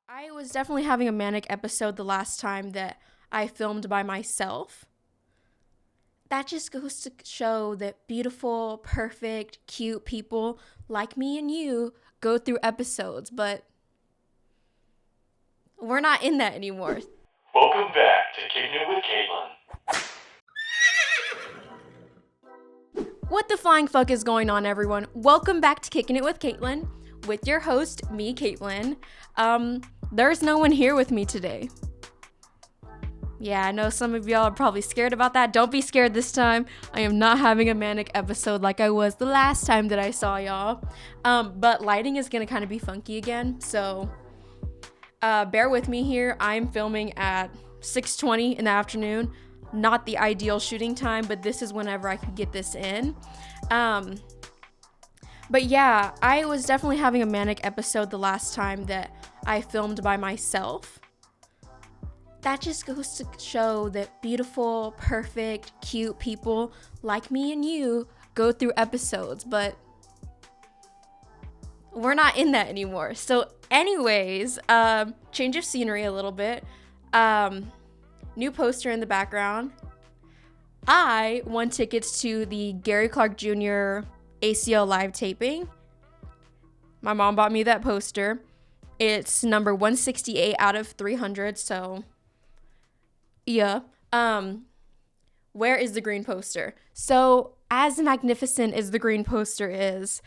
I was definitely having a manic episode the last time that I filmed by myself. That just goes to show that beautiful, perfect, cute people like me and you go through episodes, but we're not in that anymore. Welcome back to Kickin with Katelyn. What the flying fuck is going on, everyone? Welcome back to Kickin' It with Katelyn, with your host, me, Katelyn. There's no one here with me today. Yeah, I know some of y'all are probably scared about that. Don't be scared this time. I am not having a manic episode like I was the last time that I saw y'all. But lighting is gonna kind of be funky again, so bear with me here. I'm filming at 6:20 in the afternoon. Not the ideal shooting time, but this is whenever I can get this in. But yeah, I was definitely having a manic episode the last time that I filmed by myself. That just goes to show that beautiful, perfect, cute people like me and you go through episodes, but we're not in that anymore. So anyways, change of scenery a little bit. New poster in the background. I won tickets to the Gary Clark Jr. ACL live taping. My mom bought me that poster. It's number 168 out of 300, so yeah. Where is the green poster? So as magnificent as the green poster is,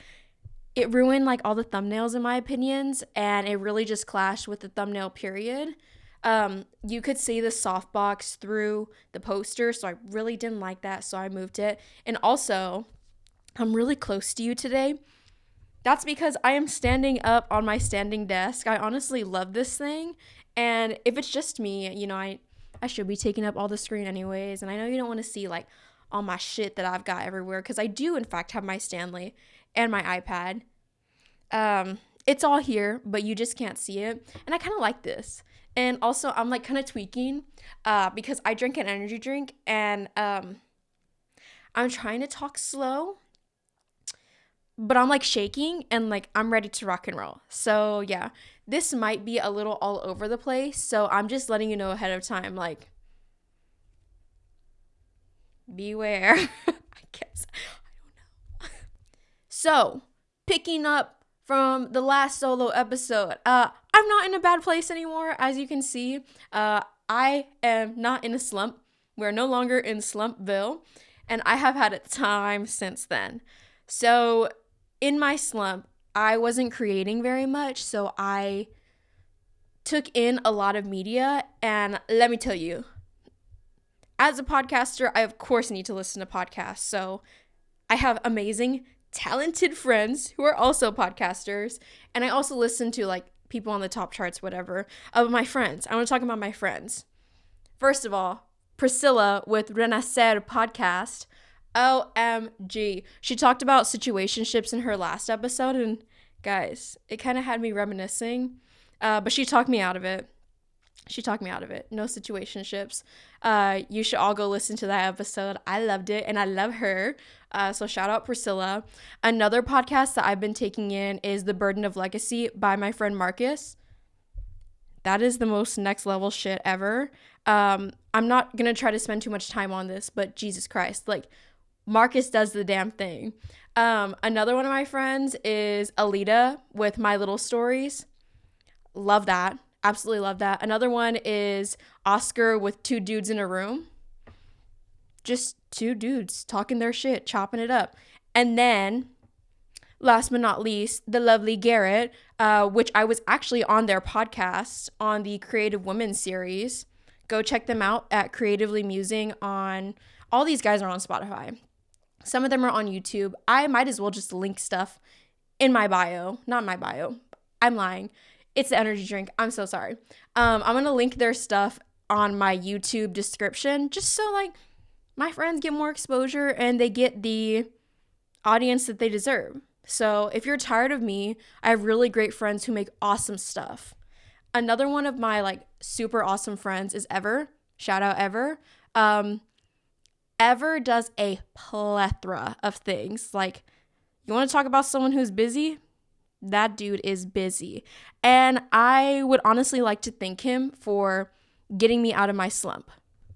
it ruined like all the thumbnails in my opinions, and it really just clashed with the thumbnail period. You could see the softbox through the poster, so I really didn't like that, so I moved it. And also, I'm really close to you today. That's because I am standing up on my standing desk. I honestly love this thing, and if it's just me, you know, I should be taking up all the screen anyways, and I know you don't want to see like all my shit that I've got everywhere, because I do in fact have my Stanley and my iPad. It's all here, but you just can't see it, and I kind of like this. And also, I'm like kind of tweaking because I drink an energy drink, and I'm trying to talk slow, but I'm like shaking, and like I'm ready to rock and roll. So yeah, this might be a little all over the place, so I'm just letting you know ahead of time, like, beware. I guess, I don't know. So, picking up from the last solo episode, I'm not in a bad place anymore, as you can see. I am not in a slump. We're no longer in Slumpville, and I have had a time since then. So, in my slump, I wasn't creating very much, so I took in a lot of media, and let me tell you, as a podcaster, I of course need to listen to podcasts, so I have amazing, talented friends who are also podcasters, and I also listen to like people on the top charts, whatever, of my friends. I want to talk about my friends. First of all, Priscilla with Renacer podcast. OMG. She talked about situationships in her last episode, and guys, it kind of had me reminiscing, but she talked me out of it. No situationships. You should all go listen to that episode. I loved it, and I love her. So shout out Priscilla. Another podcast that I've been taking in is The Burden of Legacy by my friend Marcus. That is the most next level shit ever. I'm not going to try to spend too much time on this, but Jesus Christ, like, Marcus does the damn thing. Another one of my friends is Alita with My Little Stories. Love that. Absolutely love that. Another one is Oscar with Two Dudes in a Room. Just two dudes talking their shit, chopping it up. And then, last but not least, the lovely Garrett, which I was actually on their podcast on the Creative Women series. Go check them out at Creatively Musing on, all these guys are on Spotify. Some of them are on YouTube. I might as well just link stuff in my bio. Not my bio. I'm lying. It's the energy drink. I'm so sorry. I'm going to link their stuff on my YouTube description, just so like my friends get more exposure and they get the audience that they deserve. So if you're tired of me, I have really great friends who make awesome stuff. Another one of my like super awesome friends is Ever. Shout out Ever. Ever does a plethora of things. Like, you want to talk about someone who's busy? That dude is busy. And I would honestly like to thank him for getting me out of my slump.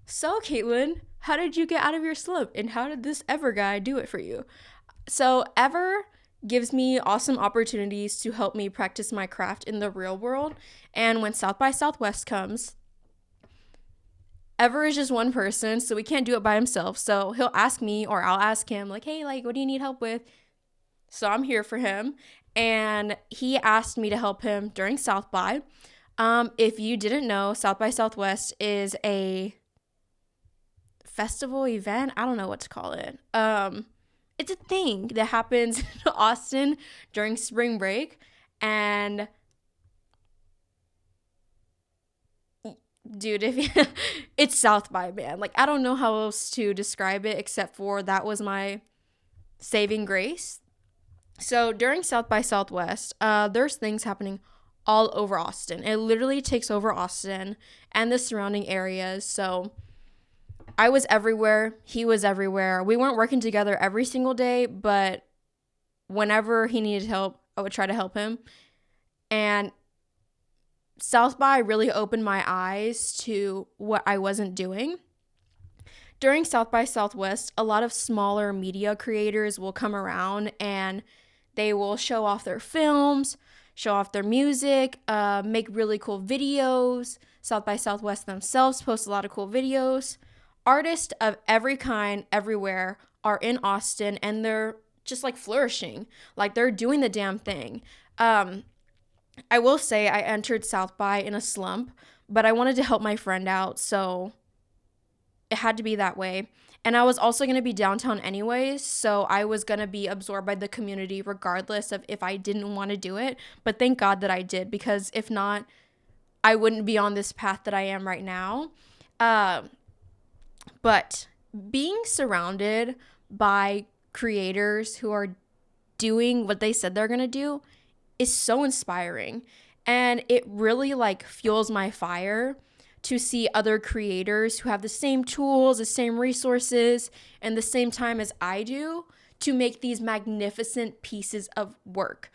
So, Katelyn, how did you get out of your slump? And how did this Ever guy do it for you? So, Ever gives me awesome opportunities to help me practice my craft in the real world. And when South by Southwest comes, Ever is just one person, so we can't do it by himself. So he'll ask me or I'll ask him, like, hey, like, what do you need help with? So I'm here for him. And he asked me to help him during South by. If you didn't know, South by Southwest is a festival event. I don't know what to call it. It's a thing that happens in Austin during spring break. And dude, if it's South by, man. Like, I don't know how else to describe it except for that was my saving grace. So during South by Southwest, there's things happening all over Austin. It literally takes over Austin and the surrounding areas. So I was everywhere. He was everywhere. We weren't working together every single day, but whenever he needed help, I would try to help him. And South by really opened my eyes to what I wasn't doing. During South by Southwest, a lot of smaller media creators will come around and they will show off their films, show off their music, make really cool videos. South by Southwest themselves post a lot of cool videos. Artists of every kind, everywhere, are in Austin, and they're just like flourishing. Like, they're doing the damn thing. I will say I entered South by in a slump, but I wanted to help my friend out, so it had to be that way. And I was also going to be downtown anyways, so I was going to be absorbed by the community regardless of if I didn't want to do it. But thank God that I did, because if not, I wouldn't be on this path that I am right now. But being surrounded by creators who are doing what they said they're going to do is so inspiring. And it really like fuels my fire to see other creators who have the same tools, the same resources, and the same time as I do to make these magnificent pieces of work.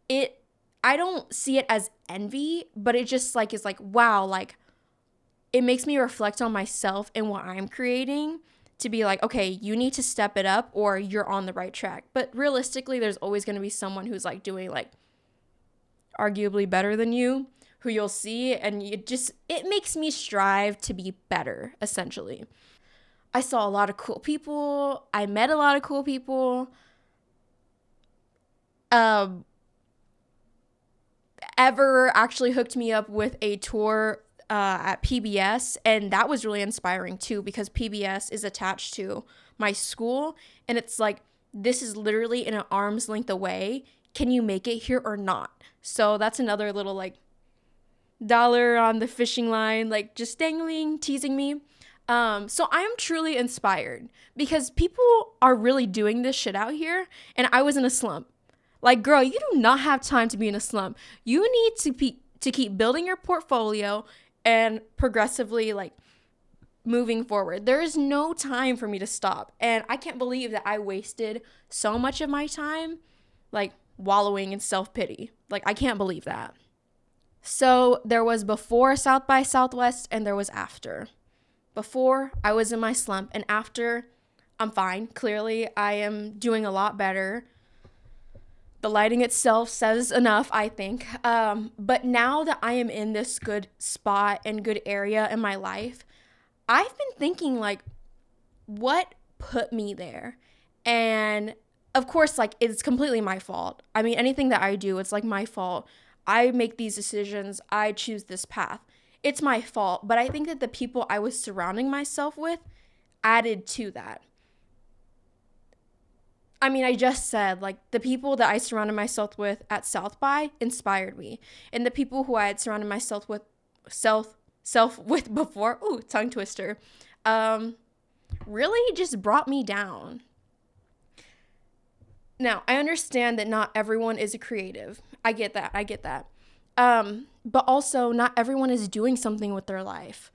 I don't see it as envy, but it just like is like, wow, like it makes me reflect on myself and what I'm creating to be like, okay, you need to step it up or you're on the right track. But realistically, there's always going to be someone who's like doing like arguably better than you, who you'll see, and it makes me strive to be better, essentially. I saw a lot of cool people. I met a lot of cool people. Ever actually hooked me up with a tour at PBS, and that was really inspiring too, because PBS is attached to my school, and it's like, this is literally in an arm's length away. Can you make it here or not? So that's another little like dollar on the fishing line, like just dangling, teasing me. So I am truly inspired because people are really doing this shit out here, and I was in a slump. Like, girl, you do not have time to be in a slump. You need to keep building your portfolio and progressively like moving forward. There is no time for me to stop, and I can't believe that I wasted so much of my time like wallowing in self-pity. Like, I can't believe that. So there was before South by Southwest and there was after. Before, I was in my slump, and after, I'm fine. Clearly, I am doing a lot better. The lighting itself says enough, I think. But now that I am in this good spot and good area in my life, I've been thinking, like, what put me there? And of course, like, it's completely my fault. I mean, anything that I do, it's like my fault. I make these decisions. I choose this path. It's my fault. But I think that the people I was surrounding myself with added to that. I mean, I just said, like, the people that I surrounded myself with at South by inspired me. And the people who I had surrounded myself with with before, ooh, tongue twister, really just brought me down. Now, I understand that not everyone is a creative. I get that. But also, not everyone is doing something with their life.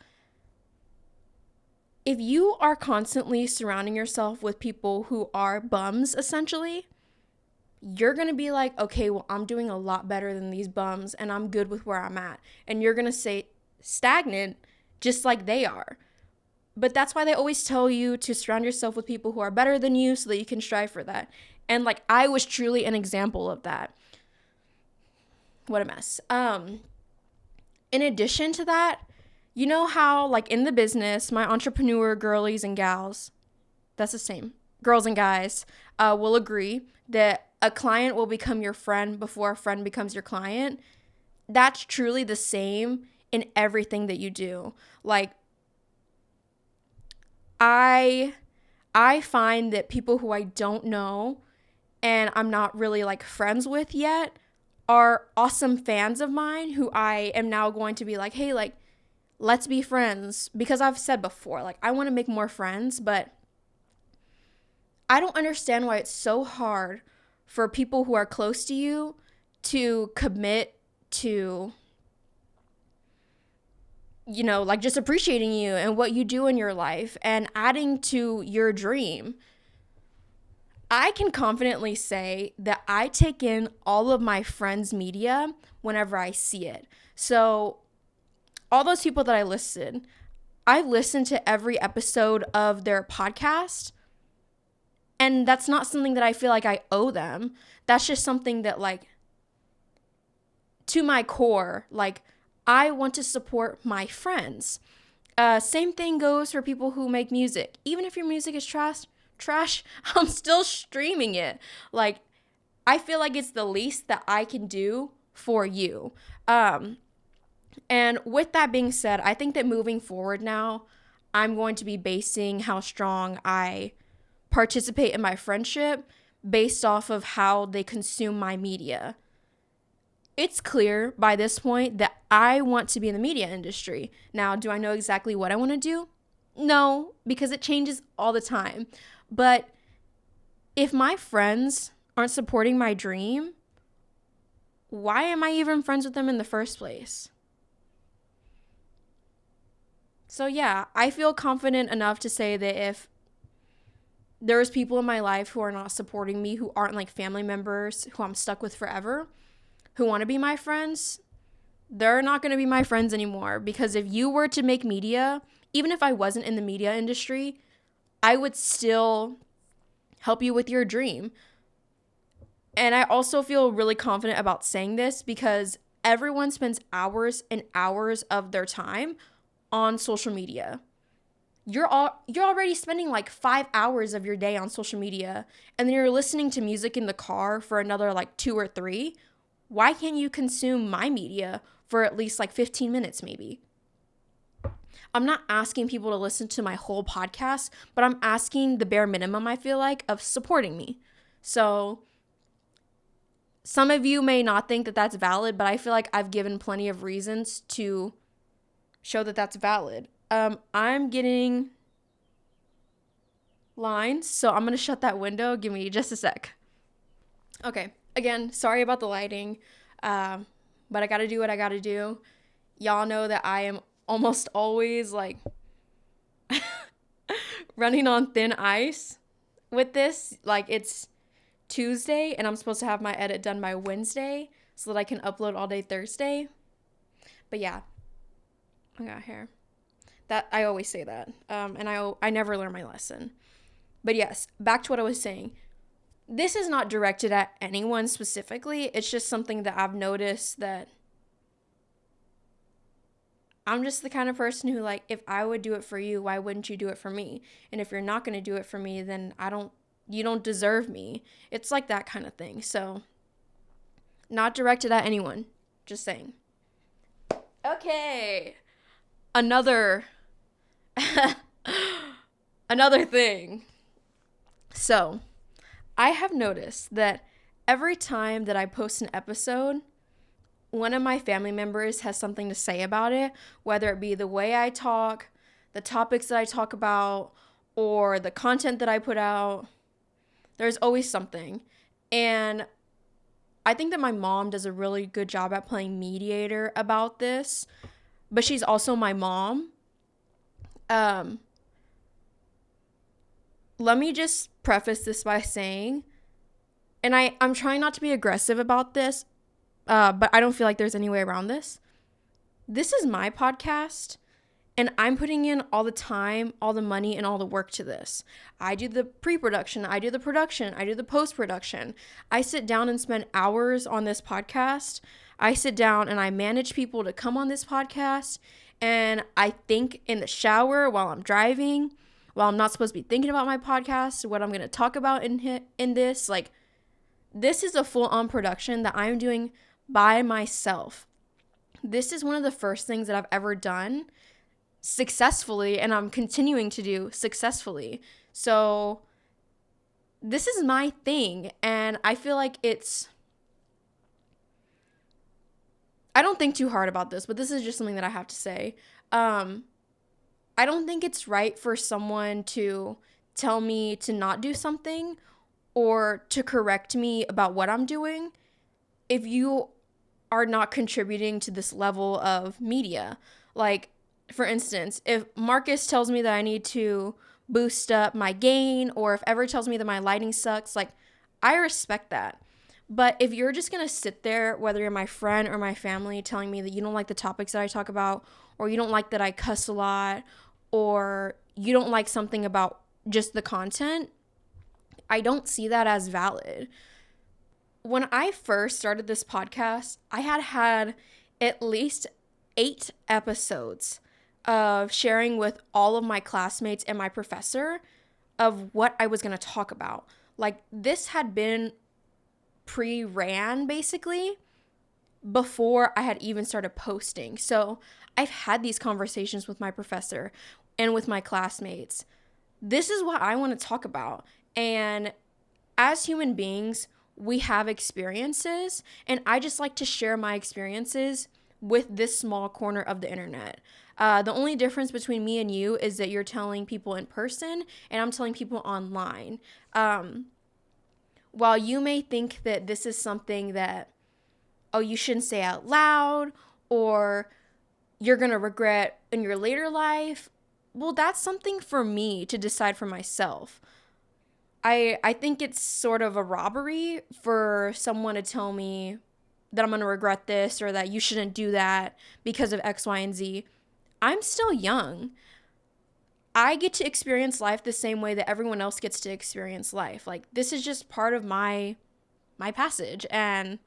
If you are constantly surrounding yourself with people who are bums, essentially, you're going to be like, okay, well, I'm doing a lot better than these bums and I'm good with where I'm at. And you're going to say stagnant just like they are. But that's why they always tell you to surround yourself with people who are better than you so that you can strive for that. And like, I was truly an example of that. What a mess. In addition to that, you know how like in the business, my entrepreneur girlies and gals, that's the same, girls and guys, will agree that a client will become your friend before a friend becomes your client. That's truly the same in everything that you do. Like, I find that people who I don't know and I'm not really like friends with yet are awesome fans of mine who I am now going to be like, hey, like, let's be friends. Because I've said before, like, I want to make more friends, but I don't understand why it's so hard for people who are close to you to commit to, you know, like just appreciating you and what you do in your life and adding to your dream. I can confidently say that I take in all of my friends' media whenever I see it. So all those people that I listed, I listened to every episode of their podcast. And that's not something that I feel like I owe them. That's just something that, like, to my core, like, I want to support my friends. Same thing goes for people who make music. Even if your music is trash, I'm still streaming it. Like, I feel like it's the least that I can do for you. And with that being said, I think that moving forward now, I'm going to be basing how strong I participate in my friendship based off of how they consume my media. It's clear by this point that I want to be in the media industry. Now, do I know exactly what I want to do? No, because it changes all the time. But if my friends aren't supporting my dream, why am I even friends with them in the first place? So yeah, I feel confident enough to say that if there's people in my life who are not supporting me, who aren't like family members, who I'm stuck with forever, who want to be my friends, they're not going to be my friends anymore. Because if you were to make media, even if I wasn't in the media industry, I would still help you with your dream. And I also feel really confident about saying this because everyone spends hours and hours of their time on social media. You're already spending like 5 hours of your day on social media, and then you're listening to music in the car for another like 2 or 3. Why can't you consume my media for at least like 15 minutes maybe? I'm not asking people to listen to my whole podcast, but I'm asking the bare minimum, I feel like, of supporting me. So some of you may not think that that's valid, but I feel like I've given plenty of reasons to show that that's valid. I'm getting lines, so I'm going to shut that window. Give me just a sec. Okay, again, sorry about the lighting, but I got to do what I got to do. Y'all know that I am almost always like running on thin ice with this. Like, it's Tuesday and I'm supposed to have my edit done by Wednesday so that I can upload all day Thursday. But yeah, I got hair. That I always say that, and I never learn my lesson. But yes, back to what I was saying. This is not directed at anyone specifically. It's just something that I've noticed that I'm just the kind of person who, like, if I would do it for you, why wouldn't you do it for me? And if you're not going to do it for me, then you don't deserve me. It's like that kind of thing. So, not directed at anyone. Just saying. Okay. Another thing. So, I have noticed that every time that I post an episode, one of my family members has something to say about it, whether it be the way I talk, the topics that I talk about, or the content that I put out. There's always something. And I think that my mom does a really good job at playing mediator about this, but she's also my mom. Let me just preface this by saying and I'm trying not to be aggressive about this, but I don't feel like there's any way around this. This is my podcast, and I'm putting in all the time, all the money, and all the work to this. I do the pre-production, I do the production, I do the post-production. I sit down and spend hours on this podcast. I sit down and I manage people to come on this podcast, and I think in the shower while I'm driving, while I'm not supposed to be thinking about my podcast, what I'm going to talk about in this. Like, this is a full-on production that I'm doing by myself. This is one of the first things that I've ever done successfully, and I'm continuing to do successfully. So this is my thing, and I feel like I don't think too hard about this, but this is just something that I have to say. I don't think it's right for someone to tell me to not do something or to correct me about what I'm doing if you are not contributing to this level of media. Like, for instance, if Marcus tells me that I need to boost up my gain, or if Ever tells me that my lighting sucks, like, I respect that. But if you're just going to sit there, whether you're my friend or my family, telling me that you don't like the topics that I talk about, or you don't like that I cuss a lot, or you don't like something about just the content, I don't see that as valid. When I first started this podcast, I had at least 8 episodes of sharing with all of my classmates and my professor of what I was going to talk about. Like, this had been pre-ran basically before I had even started posting. So I've had these conversations with my professor and with my classmates. This is what I want to talk about. And as human beings, we have experiences, and I just like to share my experiences with this small corner of the internet. The only difference between me and you is that you're telling people in person and I'm telling people online. While you may think that this is something that, oh, you shouldn't say out loud, or you're going to regret in your later life, well, that's something for me to decide for myself. I think it's sort of a robbery for someone to tell me that I'm going to regret this or that you shouldn't do that because of X, Y, and Z. I'm still young. I get to experience life the same way that everyone else gets to experience life. Like, this is just part of my passage. And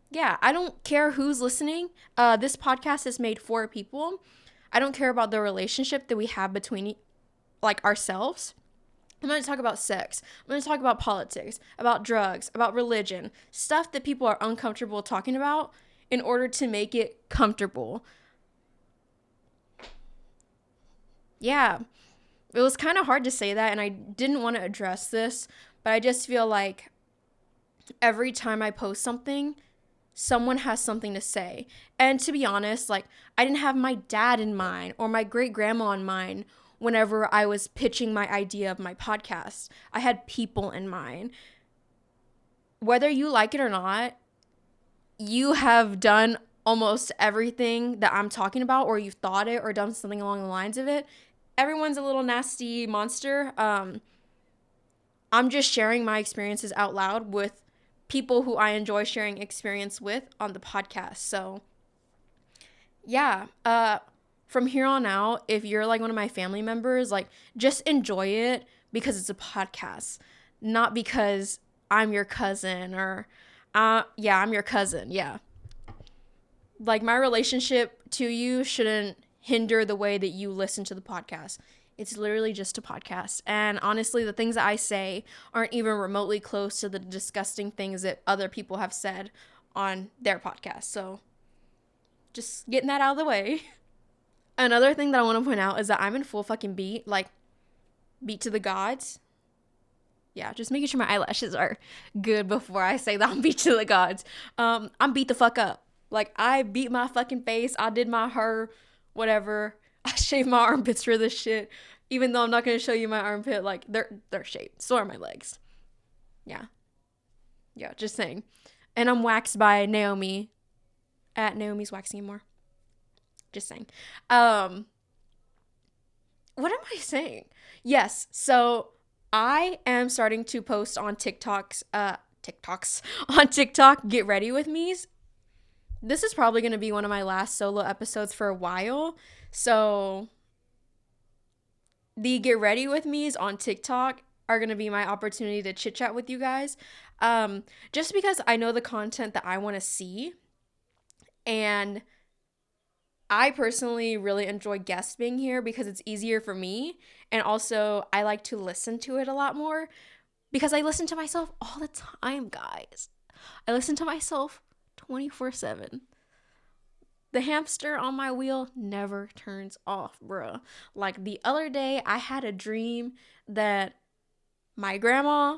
yeah, I don't care who's listening. This podcast is made for people. I don't care about the relationship that we have between, like, ourselves. I'm going to talk about sex. I'm going to talk about politics, about drugs, about religion, stuff that people are uncomfortable talking about in order to make it comfortable. Yeah, it was kind of hard to say that, and I didn't want to address this, but I just feel like every time I post something, someone has something to say. And to be honest, like, I didn't have my dad in mind or my great grandma in mind whenever I was pitching my idea of my podcast. I had people in mind. Whether you like it or not, you have done almost everything that I'm talking about, or you've thought it or done something along the lines of it. Everyone's a little nasty monster. I'm just sharing my experiences out loud with people who I enjoy sharing experience with on the podcast. So yeah, from here on out, if you're like one of my family members, like, just enjoy it because it's a podcast, not because I'm your cousin or yeah, I'm your cousin. Yeah. Like, my relationship to you shouldn't hinder the way that you listen to the podcast. It's literally just a podcast. And honestly, the things that I say aren't even remotely close to the disgusting things that other people have said on their podcast. So just getting that out of the way. Another thing that I want to point out is that I'm in full fucking beat, like, beat to the gods. Yeah, just making sure my eyelashes are good before I say that I'm beat to the gods. I'm beat the fuck up. Like, I beat my fucking face. I did my hair, whatever. I shaved my armpits for this shit. Even though I'm not going to show you my armpit, like, they're shaved. So are my legs. Yeah. Yeah, just saying. And I'm waxed by Naomi at Naomi's Waxing More. Just saying. What am I saying? Yes, so I am starting to post on TikToks. TikToks on TikTok, Get Ready With Me's. This is probably going to be one of my last solo episodes for a while. So the Get Ready With Me's on TikTok are going to be my opportunity to chit chat with you guys. Just because I know the content that I want to see. And I personally really enjoy guest being here because it's easier for me. And also I like to listen to it a lot more because I listen to myself all the time, guys. I listen to myself 24/7. The hamster on my wheel never turns off, bruh. Like the other day, I had a dream that my grandma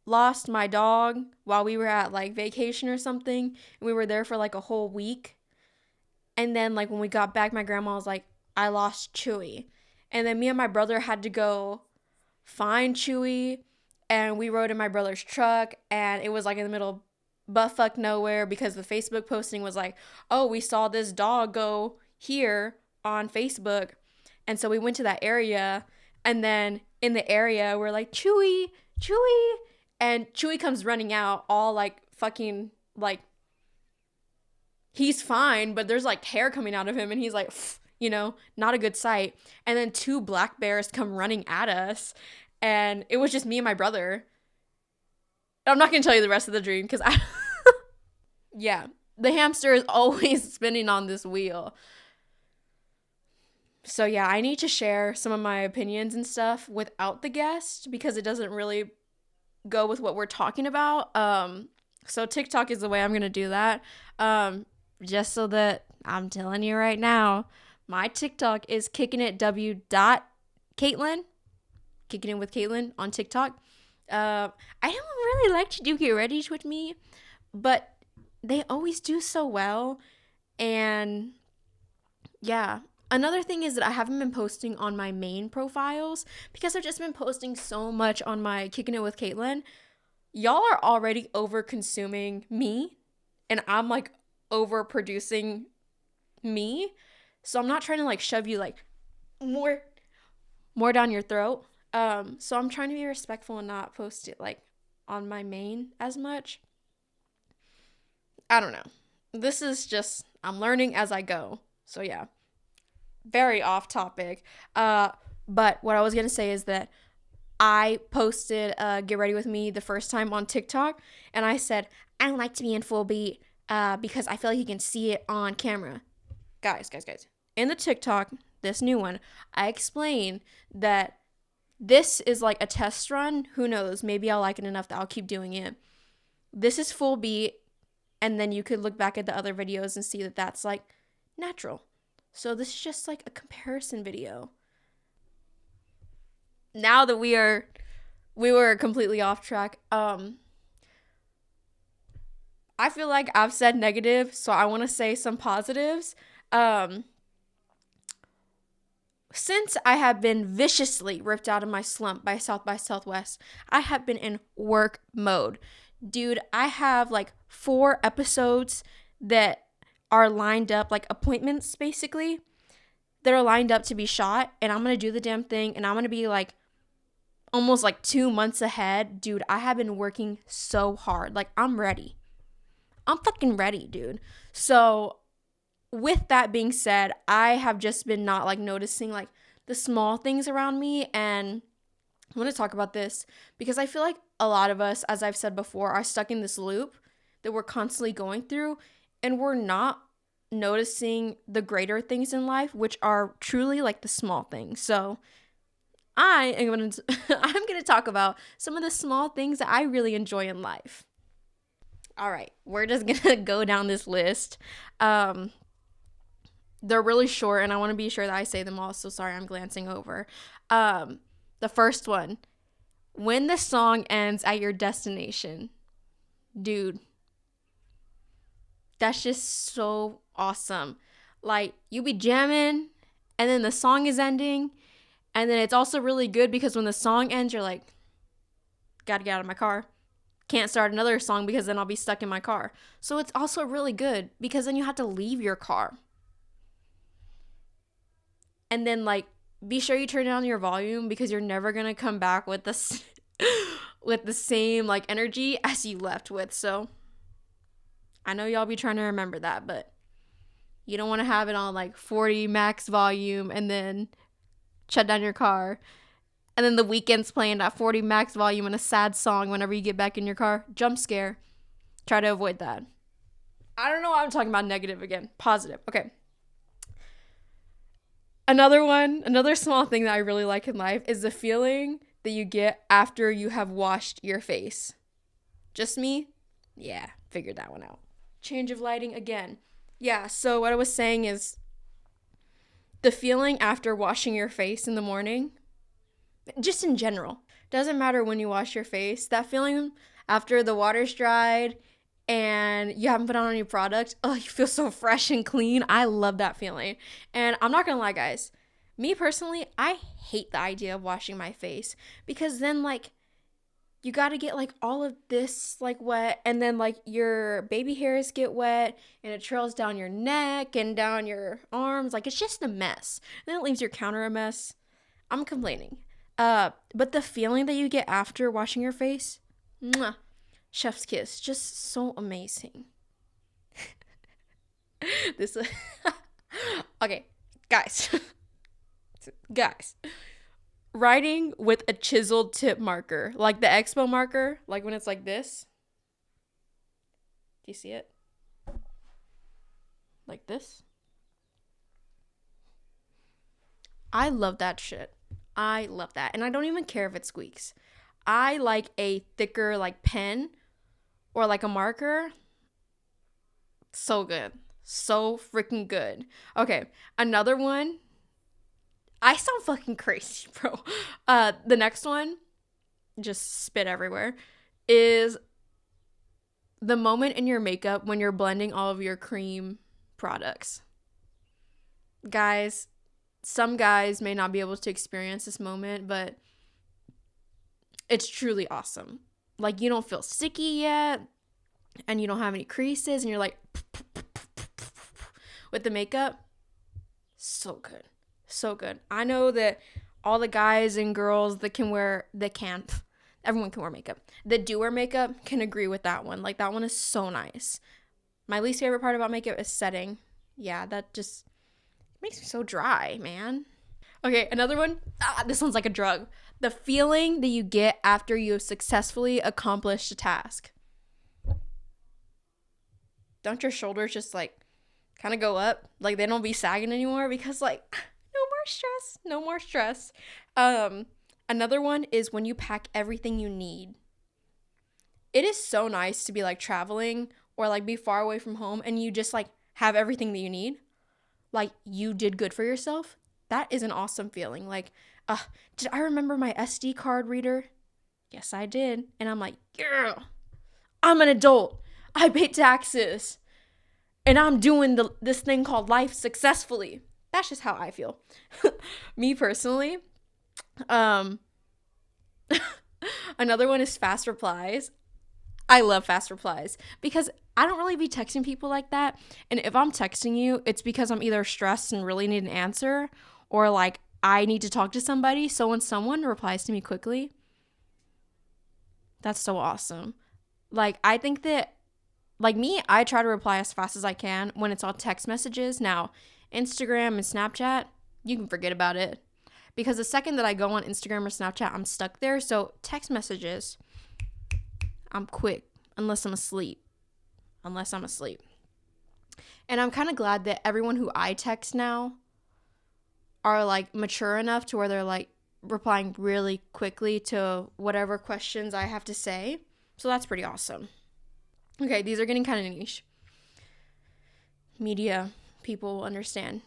lost my dog while we were at like vacation or something. And we were there for like a whole week. And then like when we got back, my grandma was like, I lost Chewy. And then me and my brother had to go find Chewy. And we rode in my brother's truck. And it was like in the middle of buttfuck nowhere because the Facebook posting was like, oh, we saw this dog go here on Facebook. And so we went to that area. And then in the area, we're like, Chewy, Chewy. And Chewy comes running out all like fucking like, he's fine, but there's like hair coming out of him. And he's like, you know, not a good sight. And then 2 black bears come running at us. And it was just me and my brother. I'm not going to tell you the rest of the dream because yeah, the hamster is always spinning on this wheel. So yeah, I need to share some of my opinions and stuff without the guest because it doesn't really go with what we're talking about. So TikTok is the way I'm going to do that. Just so that I'm telling you right now, my TikTok is kickinitw.Katelyn. Kicking it with Katelyn on TikTok. I don't really like to do Get Ready With Me, but they always do so well. And yeah, another thing is that I haven't been posting on my main profiles because I've just been posting so much on my Kicking It With Katelyn. Y'all are already over consuming me, and I'm like overproducing me. So I'm not trying to like shove you like more down your throat. So I'm trying to be respectful and not post it like on my main as much. I don't know. This is just, I'm learning as I go. So yeah, very off topic. But what I was going to say is that I posted Get Ready With Me the first time on TikTok. And I said, I don't like to be in full beat because I feel like you can see it on camera. Guys. In the TikTok, this new one, I explain that this is like a test run. Who knows? Maybe I'll like it enough that I'll keep doing it. This is full beat. And then you could look back at the other videos and see that that's like natural. So this is just like a comparison video. Now that we were completely off track. I feel like I've said negative, so I want to say some positives. Since I have been viciously ripped out of my slump by South by Southwest, I have been in work mode. Dude, I have like 4 episodes that are lined up, like appointments basically, that are lined up to be shot, and I'm going to do the damn thing, and I'm going to be like almost like 2 months ahead. Dude, I have been working so hard. Like, I'm ready. I'm fucking ready, dude. So with that being said, I have just been not like noticing like the small things around me. And I want to talk about this because I feel like a lot of us, as I've said before, are stuck in this loop that we're constantly going through, and we're not noticing the greater things in life, which are truly like the small things. So I'm going to talk about some of the small things that I really enjoy in life. All right, we're just going to go down this list. They're really short, and I want to be sure that I say them all, so sorry I'm glancing over. The first one, when the song ends at your destination. Dude, that's just so awesome. Like, you be jamming, and then the song is ending, and then it's also really good because when the song ends, you're like, gotta get out of my car. Can't start another song because then I'll be stuck in my car. So it's also really good because then you have to leave your car. And then, like, be sure you turn down your volume because you're never going to come back with this. with the same like energy as you left with. So I know y'all be trying to remember that, but you don't want to have it on like 40 max volume and then shut down your car. And then the weekend's playing at 40 max volume and a sad song whenever you get back in your car. Jump scare. Try to avoid that. I don't know why I'm talking about negative again. Positive. Okay. Another small thing that I really like in life is the feeling that you get after you have washed your face. Just me? Yeah, figured that one out. Change of lighting again. Yeah, so what I was saying is the feeling after washing your face in the morning, just in general, doesn't matter when you wash your face, that feeling after the water's dried and you haven't put on any product, oh, you feel so fresh and clean. I love that feeling. And I'm not gonna lie, guys, me personally, I hate the idea of washing my face because then like you got to get like all of this like wet, and then like your baby hairs get wet and it trails down your neck and down your arms. Like it's just a mess. And then it leaves your counter a mess. I'm complaining. But the feeling that you get after washing your face, mwah, chef's kiss, just so amazing. This okay, guys. Guys. Writing with a chiseled tip marker, like the expo marker, like when it's like this. Do you see it? Like this. I love that shit. I love that. And I don't even care if it squeaks. I like a thicker like pen or like a marker. So good. So freaking good. Okay, another one. I sound fucking crazy, bro. The next one, just spit everywhere, is the moment in your makeup when you're blending all of your cream products. Guys, some guys may not be able to experience this moment, but it's truly awesome. Like, you don't feel sticky yet, and you don't have any creases, and you're like, with the makeup. So good. So good. I know that all the guys and girls that everyone can wear makeup, that do wear makeup can agree with that one. Like, that one is so nice. My least favorite part about makeup is setting. Yeah, that just makes me so dry, man. Okay, another one. This one's like a drug. The feeling that you get after you have successfully accomplished a task. Don't your shoulders just like kind of go up? Like, they don't be sagging anymore because like, no more stress. Another one is when you pack everything you need. It is so nice to be like traveling or like be far away from home and you just like have everything that you need. Like, you did good for yourself. That is an awesome feeling. Like, did I remember my SD card reader? Yes, I did. And I'm like, yeah, I'm an adult. I pay taxes. And I'm doing this thing called life successfully. That's just how I feel. Me personally. Another one is fast replies. I love fast replies because I don't really be texting people like that. And if I'm texting you, it's because I'm either stressed and really need an answer or like I need to talk to somebody. So when someone replies to me quickly, that's so awesome. Like, I think that, like me, I try to reply as fast as I can when it's all text messages. Now, Instagram and Snapchat, you can forget about it. Because the second that I go on Instagram or Snapchat, I'm stuck there. So text messages, I'm quick unless I'm asleep. And I'm kind of glad that everyone who I text now are like mature enough to where they're like replying really quickly to whatever questions I have to say. So that's pretty awesome. Okay, these are getting kind of niche. Media people will understand.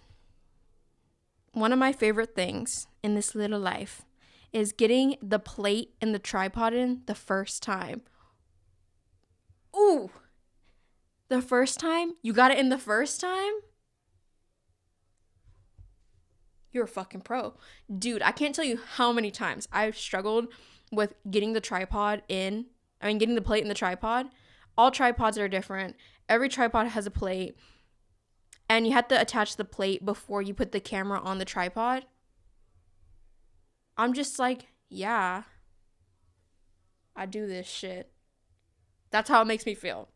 One of my favorite things in this little life is getting the plate and the tripod in the first time. Ooh, the first time? You got it in the first time? You're a fucking pro. Dude, I can't tell you how many times I've struggled with getting the tripod in. Getting the plate in the tripod. All tripods are different. Every tripod has a plate. And you have to attach the plate before you put the camera on the tripod. I'm just like, yeah. I do this shit. That's how it makes me feel.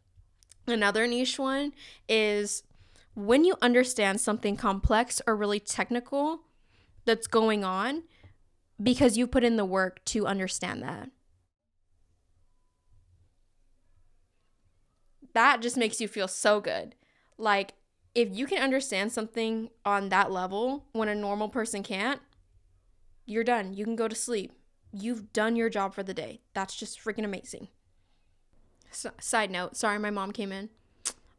Another niche one is when you understand something complex or really technical that's going on because you put in the work to understand that. That just makes you feel so good. Like, if you can understand something on that level when a normal person can't, you're done. You can go to sleep. You've done your job for the day. That's just freaking amazing. Side note, sorry my mom came in.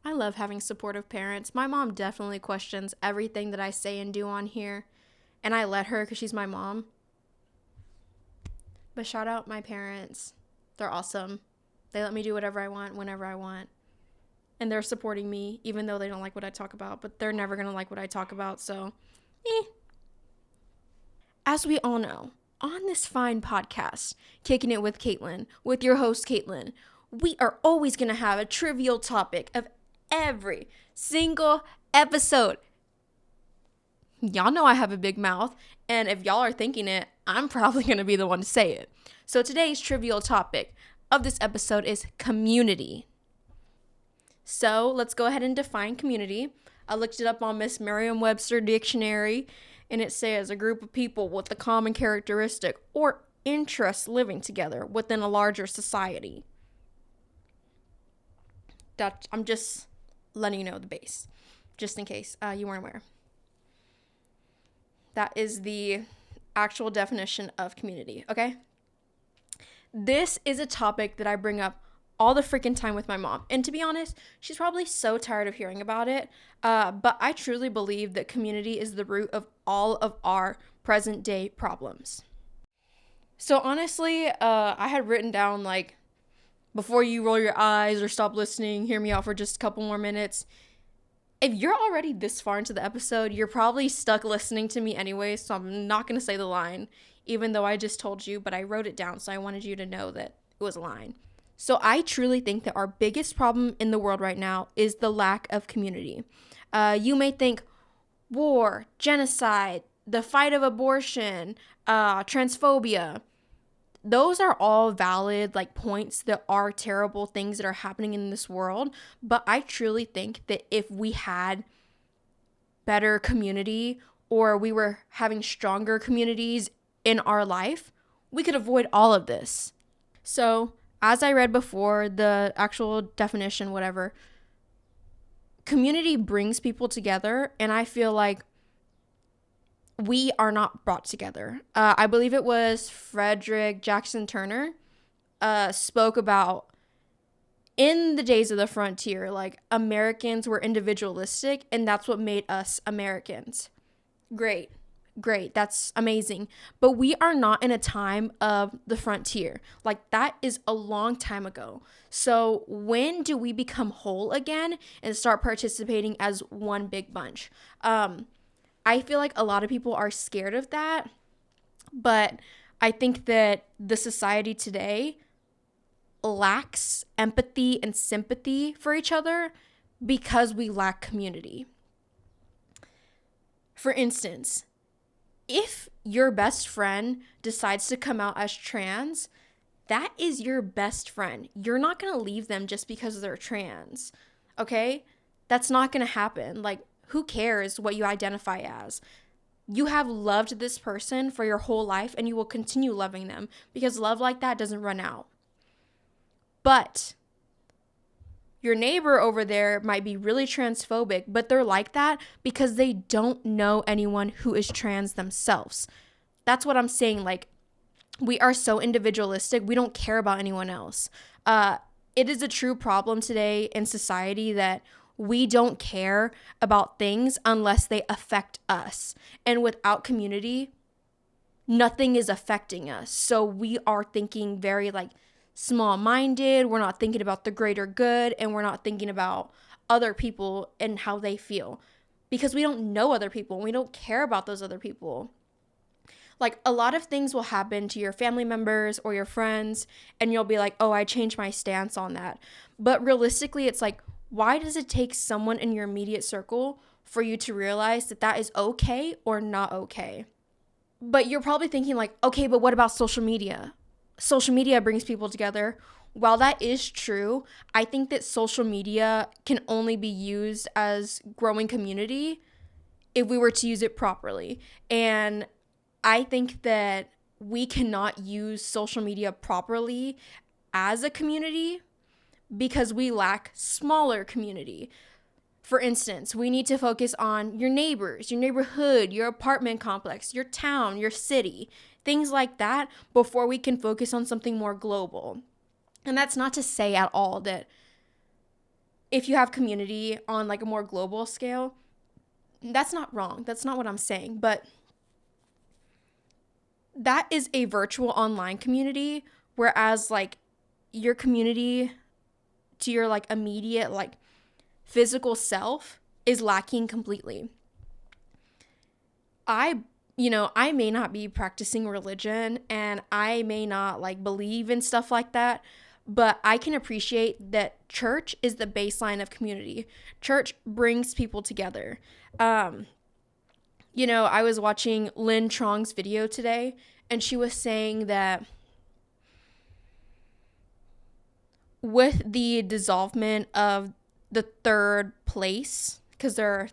I love having supportive parents. My mom definitely questions everything that I say and do on here, and I let her because she's my mom. But shout out my parents. They're awesome. They let me do whatever I want, whenever I want. And they're supporting me, even though they don't like what I talk about. But they're never going to like what I talk about, so As we all know, on this fine podcast, Kicking It with Katelyn, with your host Katelyn, we are always going to have a trivial topic of every single episode. Y'all know I have a big mouth, and if y'all are thinking it, I'm probably going to be the one to say it. So today's trivial topic of this episode is community. So let's go ahead and define community. I looked it up on Miss Merriam-Webster Dictionary, and it says a group of people with a common characteristic or interest living together within a larger society. I'm just letting you know the base, just in case you weren't aware. That is the actual definition of community, okay? This is a topic that I bring up all the freaking time with my mom. And to be honest, she's probably so tired of hearing about it. But I truly believe that community is the root of all of our present day problems. So honestly, I had written down like, before you roll your eyes or stop listening, hear me out for just a couple more minutes. If you're already this far into the episode, you're probably stuck listening to me anyway, so I'm not going to say the line, even though I just told you, but I wrote it down, so I wanted you to know that it was a line. So I truly think that our biggest problem in the world right now is the lack of community. You may think war, genocide, the fight of abortion, transphobia. Those are all valid like points that are terrible things that are happening in this world. But I truly think that if we had better community or we were having stronger communities in our life, we could avoid all of this. So as I read before, the actual definition, whatever, community brings people together, and I feel like we are not brought together. I believe it was Frederick Jackson Turner spoke about in the days of the frontier, like Americans were individualistic, and that's what made us Americans. Great. That's amazing. But we are not in a time of the frontier. Like that is a long time ago. So when do we become whole again and start participating as one big bunch? I feel like a lot of people are scared of that, but I think that the society today lacks empathy and sympathy for each other because we lack community. For instance, if your best friend decides to come out as trans, that is your best friend. You're not going to leave them just because they're trans, okay? That's not going to happen. Like, who cares what you identify as? You have loved this person for your whole life and you will continue loving them because love like that doesn't run out. But your neighbor over there might be really transphobic, but they're like that because they don't know anyone who is trans themselves. That's what I'm saying. Like, we are so individualistic. We don't care about anyone else. It is a true problem today in society that we don't care about things unless they affect us. And without community, nothing is affecting us. So we are thinking very like small-minded. We're not thinking about the greater good, and we're not thinking about other people and how they feel because we don't know other people and we don't care about those other people. Like a lot of things will happen to your family members or your friends and you'll be like, oh, I changed my stance on that. But realistically, it's like, why does it take someone in your immediate circle for you to realize that that is okay or not okay? But you're probably thinking like, okay, but what about social media? social media brings people together. While that is true, I think that social media can only be used as growing community if we were to use it properly. And I think that we cannot use social media properly as a community because we lack smaller community. For instance, we need to focus on your neighbors, your neighborhood, your apartment complex, your town, your city, things like that before we can focus on something more global. And that's not to say at all that if you have community on like a more global scale, that's not wrong. That's not what I'm saying. But that is a virtual online community, whereas like your community to your like immediate like physical self is lacking completely. I may not be practicing religion and I may not like believe in stuff like that, but I can appreciate that church is the baseline of community. Church brings people together. I was watching Lynn Trong's video today, and she was saying that with the dissolvement of the third place, because there are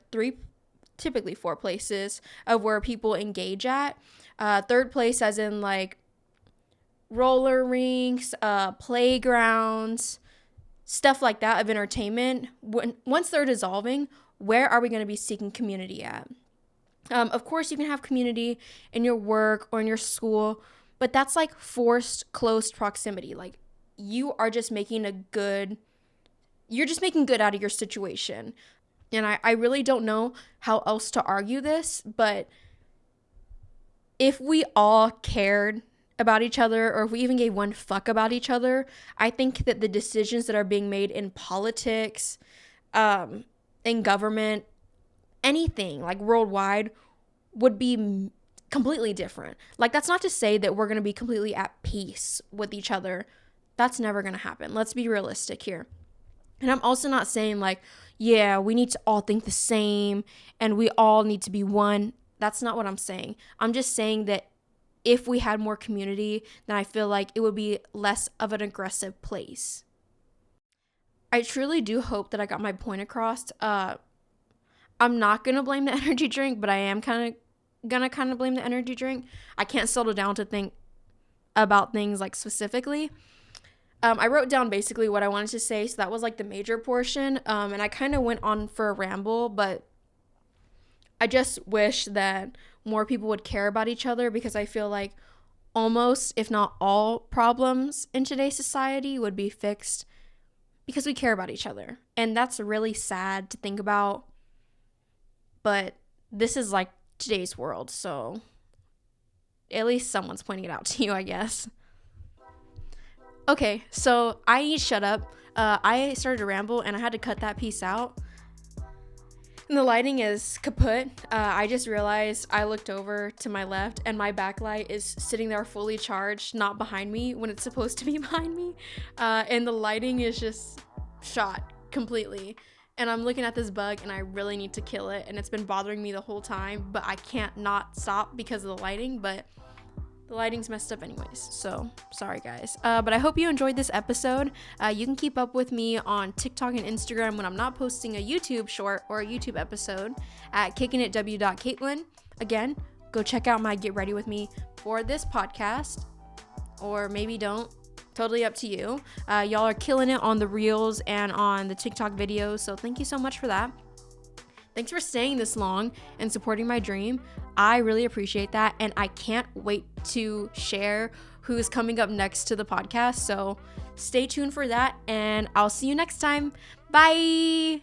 typically four places of where people engage at. Third place as in like roller rinks, playgrounds, stuff like that of entertainment. Once they're dissolving, where are we going to be seeking community at? Of course, you can have community in your work or in your school, but that's like forced close proximity. Like you are just making good out of your situation. And I really don't know how else to argue this, but if we all cared about each other, or if we even gave one fuck about each other, I think that the decisions that are being made in politics, in government, anything like worldwide would be completely different. Like that's not to say that we're going to be completely at peace with each other. That's never going to happen. Let's be realistic here. And I'm also not saying like, yeah, we need to all think the same and we all need to be one. That's not what I'm saying. I'm just saying that if we had more community, then I feel like it would be less of an aggressive place. I truly do hope that I got my point across. I'm not going to blame the energy drink, but I am going to blame the energy drink. I can't settle down to think about things like specifically. I wrote down basically what I wanted to say, so that was like the major portion, and I kind of went on for a ramble, but I just wish that more people would care about each other, because I feel like almost, if not all, problems in today's society would be fixed because we care about each other, and that's really sad to think about, but this is like today's world, so at least someone's pointing it out to you, I guess. Okay, so I need to shut up. I started to ramble and I had to cut that piece out. And the lighting is kaput. I just realized I looked over to my left and my backlight is sitting there fully charged, not behind me when it's supposed to be behind me. And the lighting is just shot completely. And I'm looking at this bug and I really need to kill it. And it's been bothering me the whole time, but I can't not stop because of the lighting. But the lighting's messed up anyways, so sorry guys. But I hope you enjoyed this episode. You can keep up with me on TikTok and Instagram when I'm not posting a YouTube short or a YouTube episode at kickinitw.Katelyn. Again, go check out my Get Ready With Me for this podcast, or maybe don't. Totally up to you. Y'all are killing it on the reels and on the TikTok videos, so thank you so much for that. Thanks for staying this long and supporting my dream. I really appreciate that, and I can't wait to share who's coming up next to the podcast, so stay tuned for that, and I'll see you next time. Bye!